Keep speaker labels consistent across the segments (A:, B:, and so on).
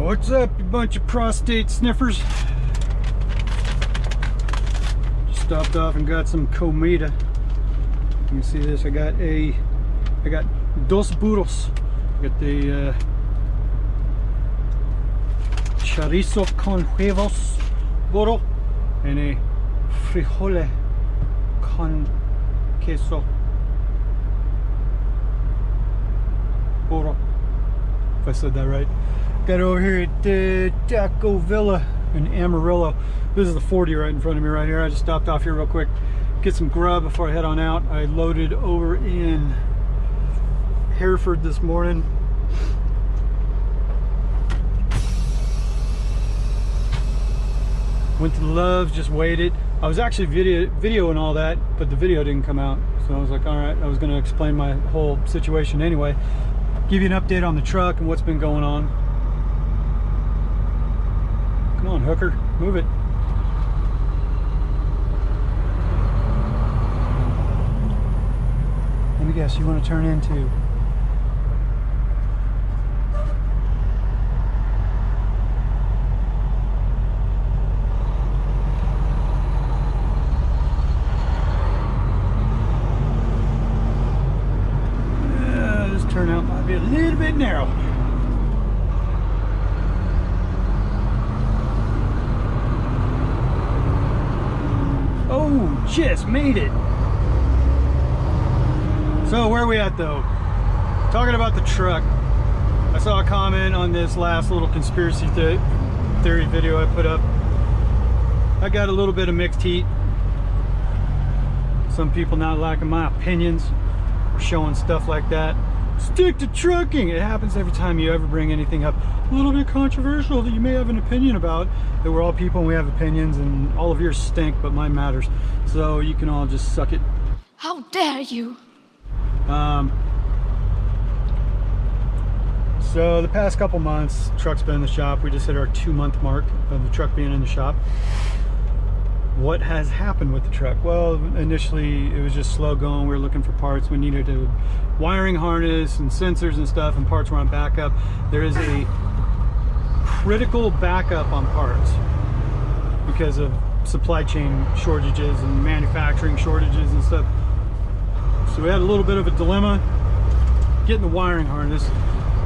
A: What's up, you bunch of prostate sniffers? Just stopped off and got some comida. You can see this. I got dos burros. I got the chorizo con huevos burro and a frijole con queso burro. If I said that right. Got over here at Taco Villa in Amarillo. This is the 40 right in front of me right here. I just stopped off here real quick, get some grub before I head on out. I loaded over in Hereford this morning. Went to Love's, just waited. I was actually videoing all that, but the video didn't come out. So I was like, all right, I was gonna explain my whole situation anyway. Give you an update on the truck and what's been going on. Come on, hooker, move it. Let me guess, you want to turn into? This turnout might be a little bit narrow. Oh, just made it. So where are we at though? Talking about the truck. I saw a comment on this last little conspiracy theory video I put up. I got a little bit of mixed heat. Some people not liking my opinions or showing stuff like that. Stick to trucking. It happens every time you ever bring anything up a little bit controversial that you may have an opinion about. That we're all people and we have opinions, and all of yours stink, but mine matters. So you can all just suck it.
B: How dare you?
A: So the past couple months, truck's been in the shop. We just hit our 2-month mark of the truck being in the shop. What has happened with the truck? Well, initially it was just slow going. We were looking for parts. We needed a wiring harness and sensors and stuff, and parts were on backup. There is a critical backup on parts because of supply chain shortages and manufacturing shortages and stuff. So we had a little bit of a dilemma getting the wiring harness.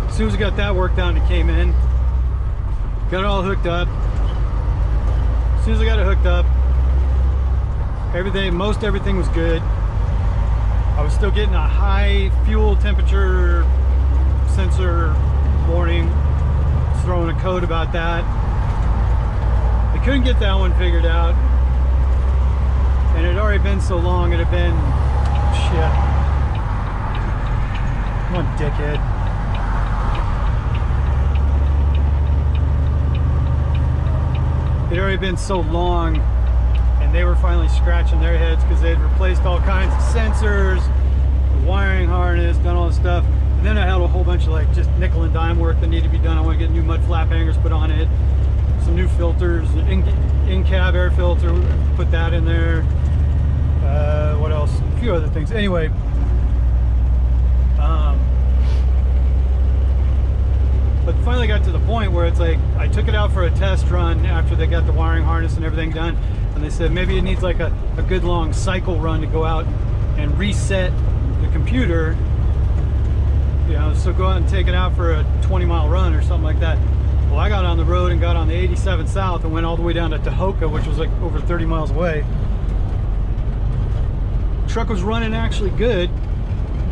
A: As soon as we got that worked out, it came in, got it all hooked up. As soon as I got it hooked up, most everything was good. I was still getting a high fuel temperature sensor warning. I was throwing a code about that. I couldn't get that one figured out, and it had already been so long. It had been shit. Come on, dickhead. It had already been so long, and they were finally scratching their heads because they had replaced all kinds of sensors, the wiring harness, done all this stuff. And then I had a whole bunch of like just nickel and dime work that needed to be done. I want to get new mud flap hangers put on it, some new filters, in-cab air filter, put that in there. What else? A few other things. Anyway, but finally got to the point where it's like I took it out for a test run after they got the wiring harness and everything done, and they said maybe it needs like a good long cycle run to go out and reset the computer, you know, so go out and take it out for a 20-mile run or something like that. Well, I got on the road and got on the 87 South and went all the way down to Tahoka, which was like over 30 miles away. The truck was running actually good,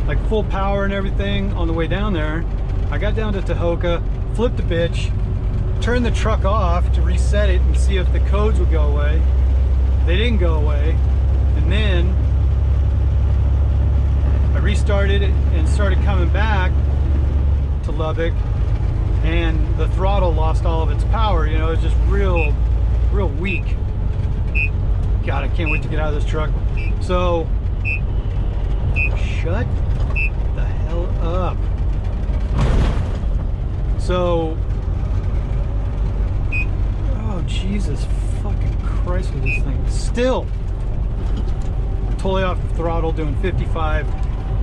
A: like full power and everything on the way down there. I got down to Tahoka, flipped the bitch, turned the truck off to reset it and see if the codes would go away. They didn't go away. And then I restarted it and started coming back to Lubbock, and the throttle lost all of its power. You know, it was just real weak. God, I can't wait to get out of this truck. So, shut the hell up. So, oh Jesus fucking Christ with this thing. Still, totally off the throttle, doing 55,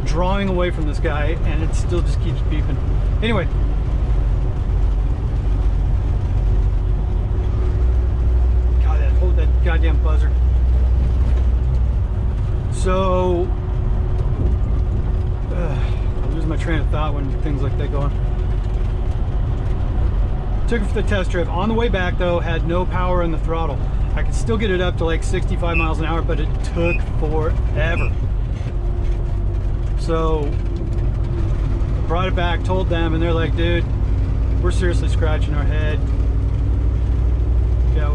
A: drawing away from this guy, and it still just keeps beeping. Anyway, goddamn buzzer. So, I lose my train of thought when things like that go on. Took it for the test drive. On the way back though, had no power in the throttle. I could still get it up to like 65 miles an hour, but it took forever. So, brought it back, told them, and they're like, dude, we're seriously scratching our head. Yeah,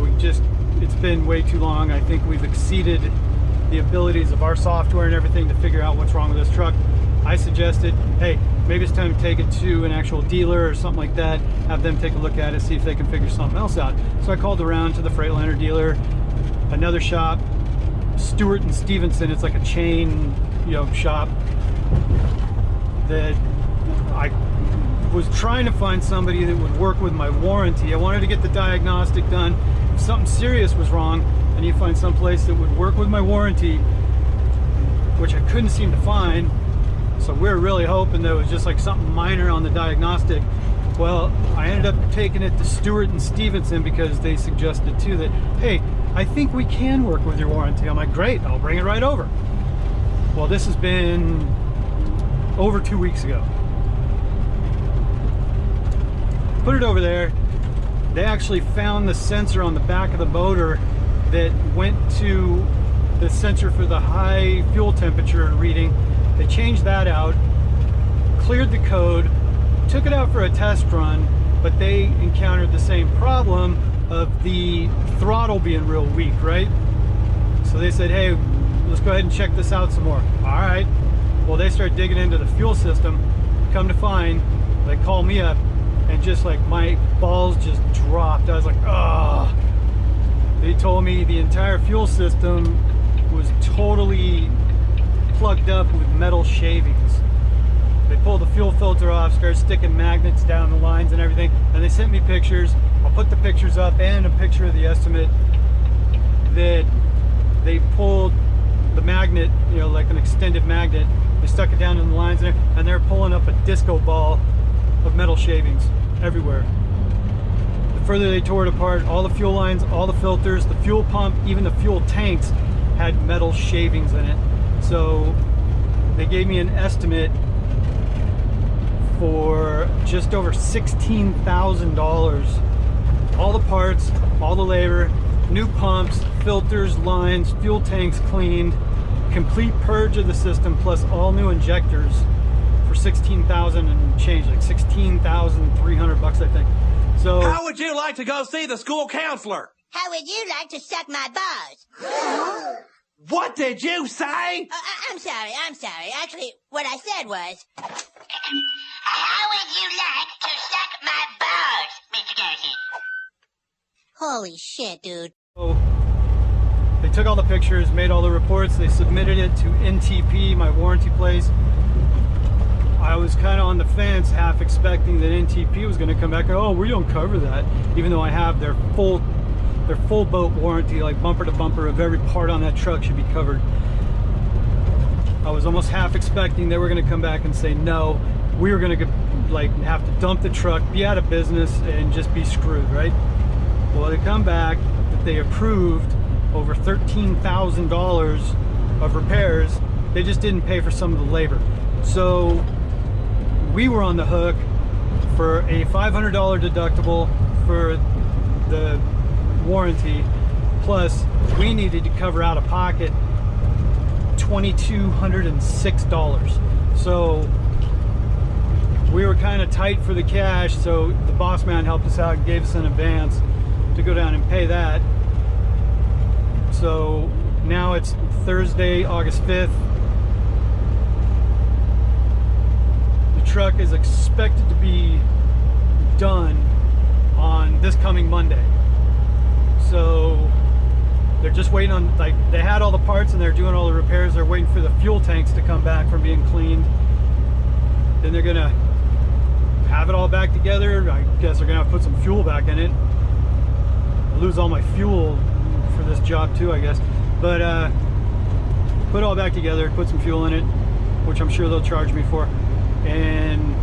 A: it's been way too long. I think we've exceeded the abilities of our software and everything to figure out what's wrong with this truck. I suggested, hey, maybe it's time to take it to an actual dealer or something like that, have them take a look at it, see if they can figure something else out. So I called around to the Freightliner dealer, another shop, Stewart and Stevenson. It's like a chain, shop that I was trying to find somebody that would work with my warranty. I wanted to get the diagnostic done. If something serious was wrong, I need to find some place that would work with my warranty, which I couldn't seem to find. So we're really hoping that it was just like something minor on the diagnostic. Well, I ended up taking it to Stewart and Stevenson because they suggested too that, hey, I think we can work with your warranty. I'm like, great, I'll bring it right over. Well, this has been over 2 weeks ago. Put it over there. They actually found the sensor on the back of the motor that went to the sensor for the high fuel temperature reading. They changed that out, cleared the code, took it out for a test run, but they encountered the same problem of the throttle being real weak, right? So they said, hey, let's go ahead and check this out some more. All right. Well, they started digging into the fuel system. Come to find, they called me up, and just like my balls just dropped. I was like, oh. They told me the entire fuel system was totally plugged up with metal shavings. They pulled the fuel filter off, started sticking magnets down the lines and everything, and they sent me pictures. I'll put the pictures up and a picture of the estimate that they pulled the magnet, like an extended magnet. They stuck it down in the lines there, and they're pulling up a disco ball of metal shavings everywhere. The further they tore it apart, all the fuel lines, all the filters, the fuel pump, even the fuel tanks had metal shavings in it. So they gave me an estimate for just over $16,000. All the parts, all the labor, new pumps, filters, lines, fuel tanks cleaned, complete purge of the system, plus all new injectors for $16,000 and change, like $16,300, I think. So
C: how would you like to go see the school counselor?
D: How would you like to suck my balls?
C: What did you say?
D: I'm sorry. Actually, what I said was, how would you like to suck my balls, Mr. Darcy? Holy shit, dude.
A: So they took all the pictures, made all the reports, they submitted it to NTP, my warranty place. I was kind of on the fence, half expecting that NTP was going to come back and, oh, we don't cover that, even though I have their full boat warranty, like bumper to bumper of every part on that truck should be covered. I was almost half expecting they were going to come back and say no, we were going to like have to dump the truck, be out of business, and just be screwed, right? Well, they come back that they approved over $13,000 of repairs. They just didn't pay for some of the labor. So we were on the hook for a $500 deductible for the warranty, plus we needed to cover out of pocket $2,206. So we were kind of tight for the cash, so the boss man helped us out and gave us an advance to go down and pay that. So now it's Thursday, August 5th. The truck is expected to be done on this coming Monday. So they're just waiting on, like, they had all the parts and they're doing all the repairs. They're waiting for the fuel tanks to come back from being cleaned. Then they're gonna have it all back together. I guess they're gonna have to put some fuel back in it. I lose all my fuel for this job too, I guess. But put it all back together, put some fuel in it, which I'm sure they'll charge me for. And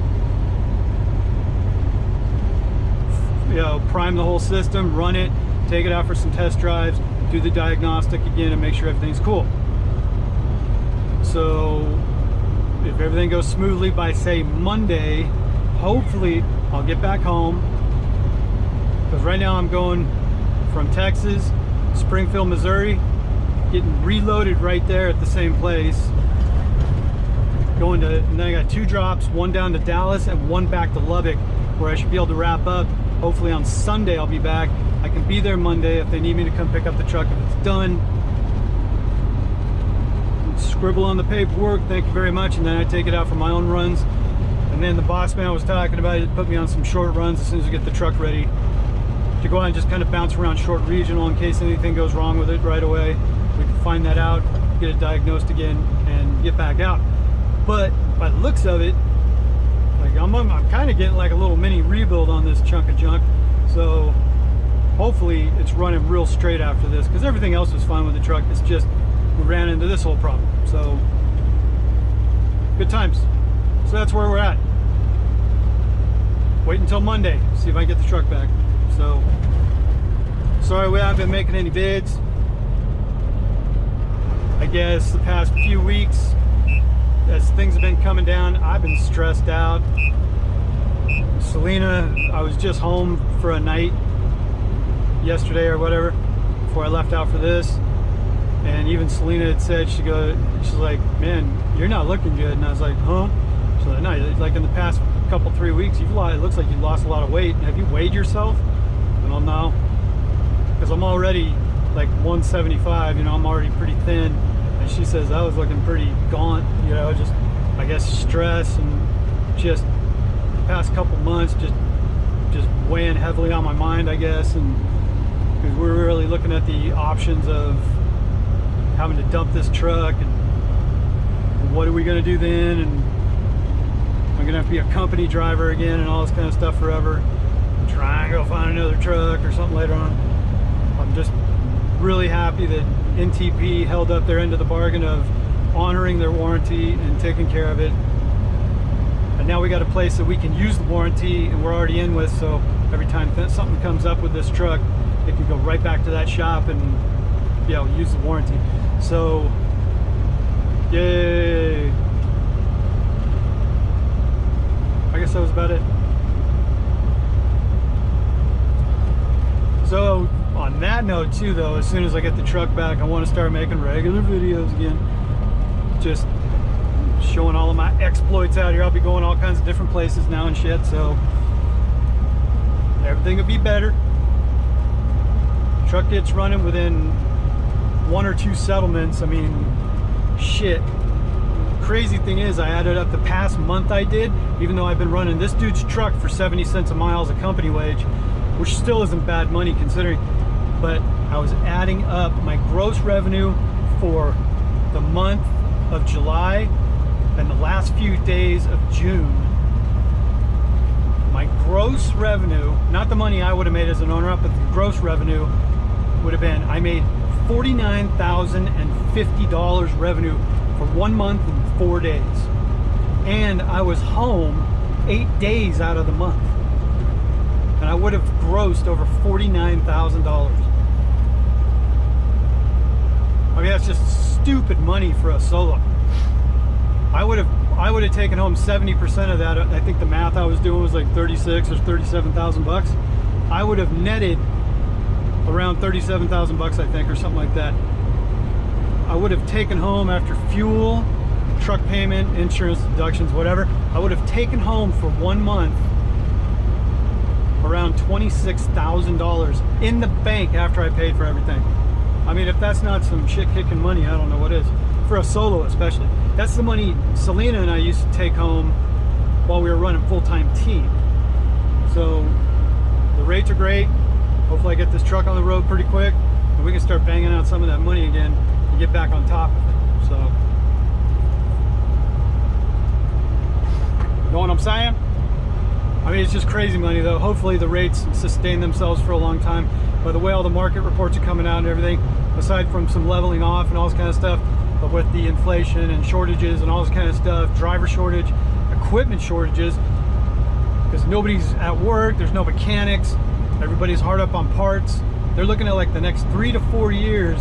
A: prime the whole system, run it, take it out for some test drives, do the diagnostic again and make sure everything's cool. So if everything goes smoothly by, say, Monday, hopefully I'll get back home, because right now I'm going from Texas, Springfield, Missouri, getting reloaded right there at the same place, going to, and then I got 2 drops, one down to Dallas and one back to Lubbock, where I should be able to wrap up. Hopefully on Sunday I'll be back. I can be there Monday if they need me to come pick up the truck if it's done. Scribble on the paperwork, thank you very much, and then I take it out for my own runs. And then the boss man was talking about it, put me on some short runs as soon as we get the truck ready to go out and just kind of bounce around short regional in case anything goes wrong with it right away. We can find that out, get it diagnosed again, and get back out. But by the looks of it, like I'm kind of getting like a little mini rebuild on this chunk of junk. So hopefully it's running real straight after this, because everything else was fine with the truck. It's just we ran into this whole problem. So good times. So that's where we're at. Wait until Monday, see if I can get the truck back. So sorry we haven't been making any vids. I guess the past few weeks, as things have been coming down, I've been stressed out. Selena, I was just home for a night yesterday or whatever before I left out for this, and even Selena had said, she's like, man, you're not looking good. And I was like, huh? She's like, no, like in the past couple 3 weeks, it looks like you lost a lot of weight. Have you weighed yourself? I don't know, because I'm already like 175, you know, I'm already pretty thin. And she says I was looking pretty gaunt, you know, just I guess stress and just the past couple months just weighing heavily on my mind, I guess. And because we're really looking at the options of having to dump this truck, and what are we going to do then, and I'm going to have to be a company driver again and all this kind of stuff forever, try and go find another truck or something later on. I'm just really happy that NTP held up their end of the bargain of honoring their warranty and taking care of it. And now we got a place that we can use the warranty and we're already in with, so every time something comes up with this truck, it can go right back to that shop and be able to use the warranty. So yay. I guess that was about it. So on that note too, though, as soon as I get the truck back, I want to start making regular videos again, just showing all of my exploits out here. I'll be going all kinds of different places now and shit, so everything will be better. Truck gets running within 1 or 2 settlements. I mean, shit. Crazy thing is, I added up the past month I did, even though I've been running this dude's truck for 70 cents a mile as a company wage, which still isn't bad money considering, but I was adding up my gross revenue for the month of July and the last few days of June. My gross revenue, not the money I would have made as an owner, but the gross revenue would have been, I made $49,050 revenue for 1 month and 4 days. And I was home 8 days out of the month. And I would have grossed over $49,000. I mean, that's just stupid money for a solo. I would have taken home 70% of that. I think the math I was doing was like 36 or 37,000 bucks. I would have netted around 37,000 bucks, I think, or something like that. I would have taken home, after fuel, truck payment, insurance deductions, whatever, I would have taken home for 1 month around $26,000 in the bank after I paid for everything. I mean, if that's not some shit kicking money, I don't know what is. For a solo especially. That's the money Selena and I used to take home while we were running full-time team. So the rates are great. Hopefully I get this truck on the road pretty quick and we can start banging out some of that money again and get back on top of it. So, know what I'm saying? I mean, it's just crazy money though. Hopefully the rates sustain themselves for a long time. By the way all the market reports are coming out and everything, aside from some leveling off and all this kind of stuff, but with the inflation and shortages and all this kind of stuff, driver shortage, equipment shortages, because nobody's at work, there's no mechanics, everybody's hard up on parts, they're looking at like the next 3 to 4 years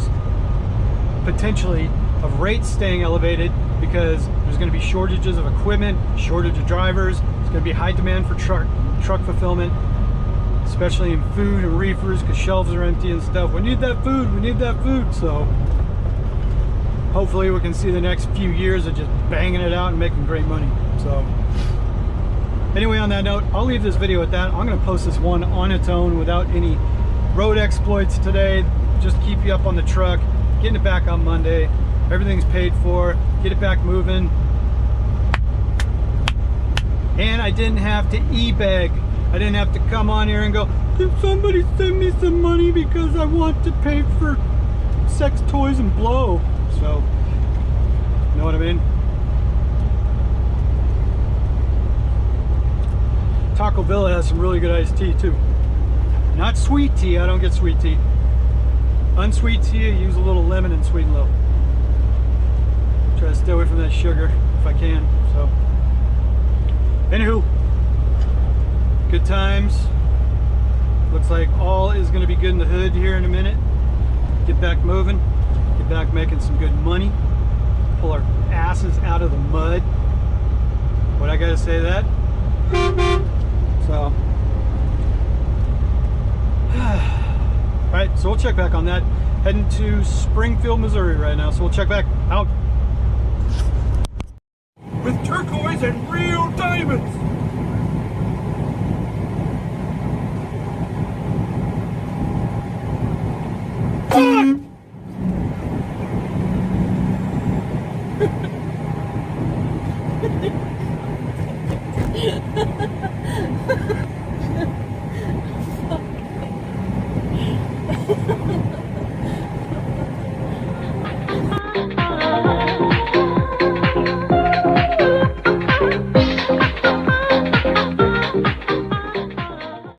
A: potentially of rates staying elevated because there's going to be shortages of equipment, shortage of drivers. It's going to be high demand for truck fulfillment, especially in food and reefers because shelves are empty and stuff. We need that food, we need that food. So hopefully we can see the next few years of just banging it out and making great money. So anyway, on that note, I'll leave this video at that. I'm going to post this one on its own without any road exploits today. Just keep you up on the truck, getting it back on Monday. Everything's paid for, get it back moving. And I didn't have to e-beg. I didn't have to come on here and go, can somebody send me some money because I want to pay for sex toys and blow. So, you know what I mean? Taco Villa has some really good iced tea too. Not sweet tea, I don't get sweet tea. Unsweet tea, I use a little lemon and sweeten low. Try to stay away from that sugar if I can. So, anywho, good times. Looks like all is going to be good in the hood here in a minute. Get back moving, get back making some good money, pull our asses out of the mud. What I gotta say that? So, alright, so we'll check back on that. Heading to Springfield, Missouri right now, so we'll check back out.
C: With turquoise and real diamonds.